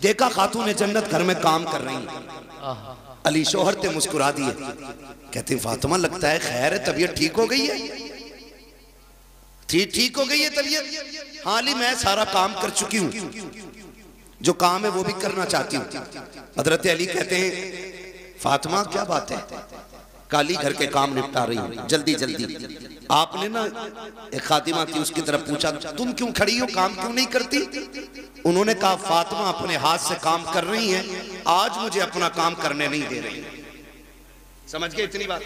देखा खातून जन्नत घर में काम कर रही है। अली शोहर ते मुस्कुरा दिए, कहते फातिमा लगता है खैर है, तबीयत ठीक हो गई है? ठीक हो गई है तबीयत? हाँ अली मैं सारा काम कर चुकी हूँ, जो काम है वो भी करना चाहती हूँ। हजरत अली कहते हैं फातिमा क्या बात है? काली घर के काम निपटा रही हूँ जल्दी जल्दी। आपने ना एक खातिमा थी, उसकी तरफ पूछा तुम क्यों खड़ी हो, काम क्यों नहीं करती? उन्होंने कहा फातिमा अपने हाथ से काम कर रही हैं, आज मुझे अपना काम करने नहीं दे रही। समझ गए इतनी बात?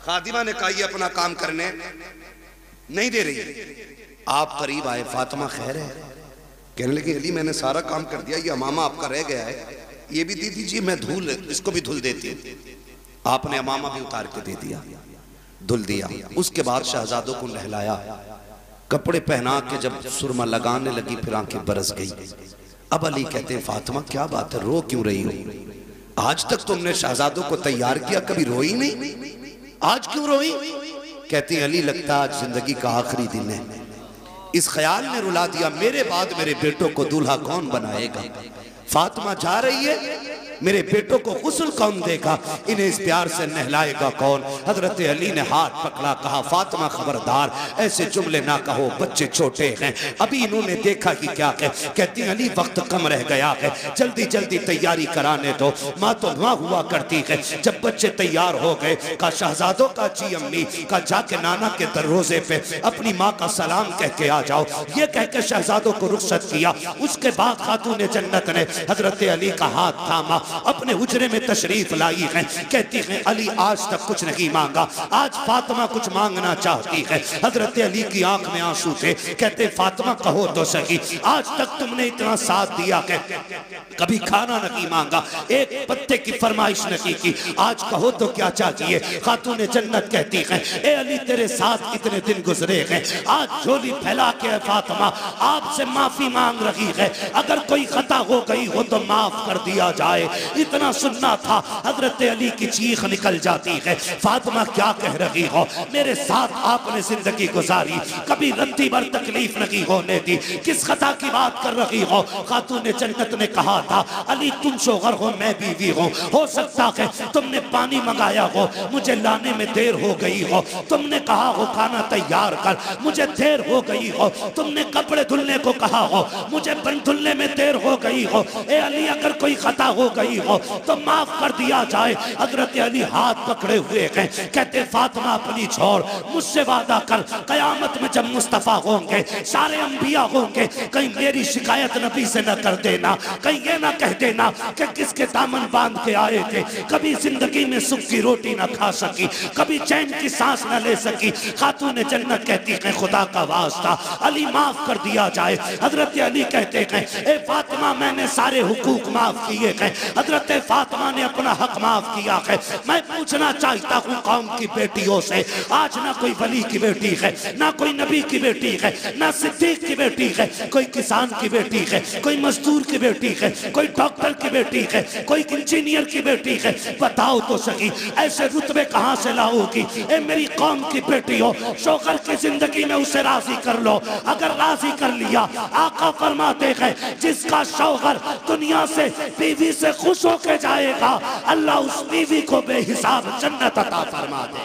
खातिमा ने कहा ये अपना काम करने नहीं दे रही। आप करीब आए, फातिमा खैर है? कहने लगे अली मैंने सारा काम कर दिया, ये अमामा आपका रह गया है, ये भी दे दीजिए, मैं धुल इसको भी धुल देती हूँ। आपने अमामा भी उतार के दे दिया, धुल दिया। उसके बाद शहजादों को नहलाया, कपड़े पहना के जब सुरमा लगाने लगी फिर आंखें बरस गई। अब अली कहते हैं फातिमा क्या बात है, रो क्यों रही हो? आज तक तुमने शहजादों को तैयार किया, कभी रोई नहीं, आज क्यों रोई? कहती अली लगता आज जिंदगी का आखिरी दिन है। इस ख्याल ने रुला दिया मेरे बाद मेरे बेटों को दूल्हा कौन बनाएगा? फातिमा जा रही है, मेरे बेटों को गुस्ल कौन देगा, इन्हें इस प्यार से नहलाएगा कौन? हजरत अली ने हाथ पकड़ा, कहा फातिमा खबरदार ऐसे जुमले ना कहो, बच्चे छोटे हैं, अभी इन्होंने देखा कि क्या है। कहती अली वक्त कम रह गया है, जल्दी जल्दी तैयारी कराने दो। माँ तो माँ हुआ करती है, जब बच्चे तैयार हो गए का शहजादों का जी अम्मी का जाके नाना के दरवाजे पे अपनी माँ का सलाम कह के आ जाओ, ये कह के शहजादों को रुखसत किया। उसके बाद खातून जन्नत ने हजरत अली का हाथ थामा, अपने हुजरे में तशरीफ लाई है। कहती है अली आज तक कुछ नहीं मांगा, आज फातिमा कुछ मांगना चाहती है। हजरत अली की आंख में आंसू थे, कहते फातिमा कहो तो सही, आज तक तुमने इतना साथ दिया है, कभी खाना नहीं मांगा, एक पत्ते की फरमाइश नहीं की, आज कहो तो क्या चाहिए? खातून जन्नत कहती है ए अली तेरे साथ इतने दिन गुजरे हैं, आज झोली फैला के फातिमा आपसे माफी मांग रही है, अगर कोई खता हो गई हो तो माफ कर दिया जाए। इतना सुनना था, हजरत अली की चीख निकल जाती है, फातिमा क्या कह रही हो? मेरे साथ आपने जिंदगी गुजारी, कभी रत्ती भर तकलीफ नहीं होने दी, किस खता की बात कर रही हो? खातून जन्नत ने कहा था अली तुम शोहर हो मैं बीवी हूँ, हो सकता है तुमने पानी मंगाया हो, मुझे लाने में देर हो गई हो, तुमने कहा हो खाना तैयार कर, मुझे देर हो गई हो, तुमने कपड़े धुलने को कहा हो, मुझे बन धुलने में देर हो गई हो, ए अली अगर कोई खता हो गई हो तो माफ कर दिया जाए। हजरत अली हाथ पकड़े हुए हैं, कहते फातिमा अपनी छोड़, मुझसे वादा कर कयामत में जब मुस्तफा होंगे, सारे अंबिया होंगे, कहीं मेरी शिकायत नबी से न कर देना, कहीं ये ना कह देना कि किसके दामन बांध के आए थे, कभी जिंदगी में सुख की रोटी न खा सकी, कभी चैन की सांस न ले सकी। खातून जन्नत कहती है खुदा का वास्ता अली माफ कर दिया जाए। हजरत अली कहते हैं ए फातिमा मैंने सारे हुकूक माफ किए हैं, हजरत फातिमा ने अपना हक माफ किया है। मैं पूछना चाहता हूँ कौम की बेटियों से, आज ना कोई वली की बेटी है, ना कोई नबी की बेटी है, ना सिद्दीक की बेटी है, कोई किसान की बेटी है, कोई मजदूर की बेटी है, कोई डॉक्टर की बेटी है, कोई इंजीनियर की बेटी है, बताओ तो सही ऐसे रुतबे कहाँ से लाओगी? ए मेरी कौम की बेटी हो, शोहर की जिंदगी में उसे राजी कर लो, अगर राजी कर लिया आका फरमाते हैं जिसका शौहर दुनिया से बीवी से खुश होके जाएगा, अल्लाह उस बीवी को बेहिसाब जन्नत अता फरमा दे।